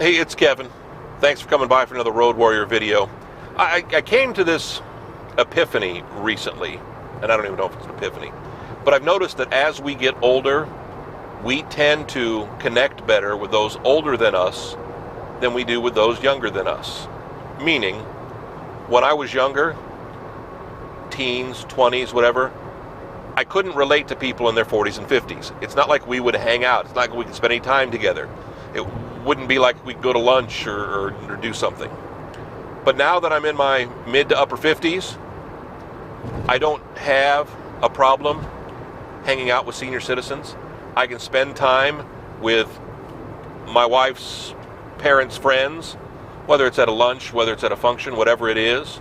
Hey, it's Kevin. Thanks for coming by for another Road Warrior video. I came to this epiphany recently, and I don't even know if it's an epiphany, but I've noticed that as we get older, we tend to connect better with those older than us than we do with those younger than us. Meaning, when I was younger, teens, 20s, whatever, I couldn't relate to people in their 40s and 50s. It's not like we would hang out. It's not like we could spend any time together. It wouldn't be like we could go to lunch or do something. But now that I'm in my mid to upper 50s, I don't have a problem hanging out with senior citizens. I can spend time with my wife's parents' friends, whether it's at a lunch, whether it's at a function, whatever it is,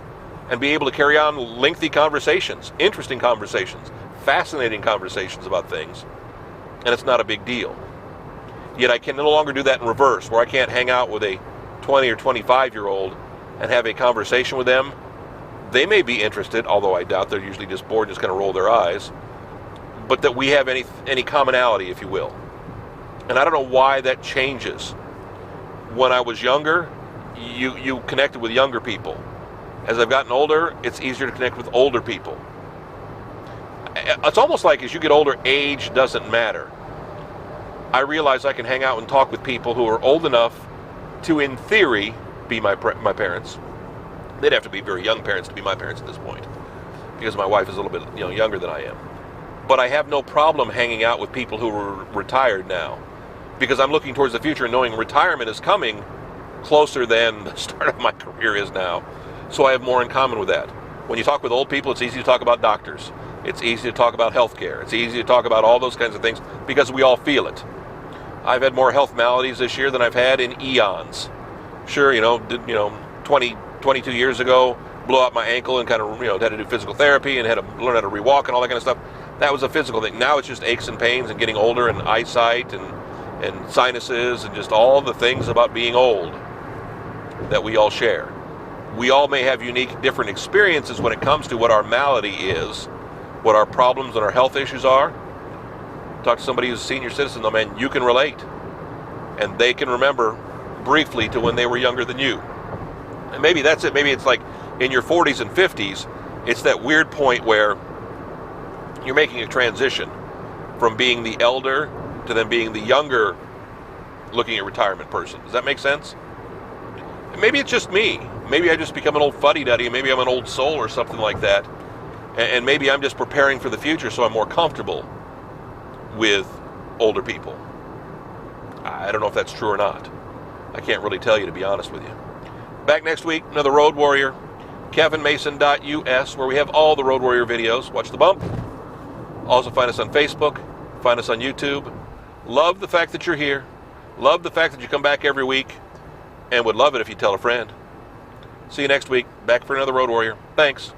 and be able to carry on lengthy conversations, interesting conversations, fascinating conversations about things, and it's not a big deal. Yet I can no longer do that in reverse, where I can't hang out with a 20 or 25-year-old and have a conversation with them. They may be interested, although I doubt, they're usually just bored and just kind of roll their eyes, but that we have any commonality, if you will. And I don't know why that changes. When I was younger, you connected with younger people. As I've gotten older, it's easier to connect with older people. It's almost like as you get older, age doesn't matter. I realize I can hang out and talk with people who are old enough to, in theory, be my parents. They'd have to be very young parents to be my parents at this point, because my wife is a little bit younger than I am. But I have no problem hanging out with people who are retired now, because I'm looking towards the future and knowing retirement is coming closer than the start of my career is now. So I have more in common with that. When you talk with old people, it's easy to talk about doctors. It's easy to talk about healthcare. It's easy to talk about all those kinds of things because we all feel it. I've had more health maladies this year than I've had in eons. Sure, 22 years ago, blew out my ankle and kind of, had to do physical therapy and had to learn how to rewalk and all that kind of stuff. That was a physical thing. Now it's just aches and pains and getting older and eyesight and sinuses and just all the things about being old that we all share. We all may have unique, different experiences when it comes to what our malady is, what our problems and our health issues are. Talk to somebody who's a senior citizen, though, man, you can relate. And they can remember briefly to when they were younger than you. And maybe that's it. Maybe it's like in your 40s and 50s, it's that weird point where you're making a transition from being the elder to then being the younger looking at retirement person. Does that make sense? And maybe it's just me. Maybe I just become an old fuddy-duddy, and maybe I'm an old soul or something like that. And maybe I'm just preparing for the future so I'm more comfortable with older people. I don't know if that's true or not. I can't really tell you, to be honest with you. Back next week, another Road Warrior, kevinmason.us, where we have all the Road Warrior videos. Watch the bump. Also find us on Facebook, find us on YouTube. Love the fact that you're here. Love the fact that you come back every week, and would love it if you tell a friend. See you next week, back for another Road Warrior. Thanks.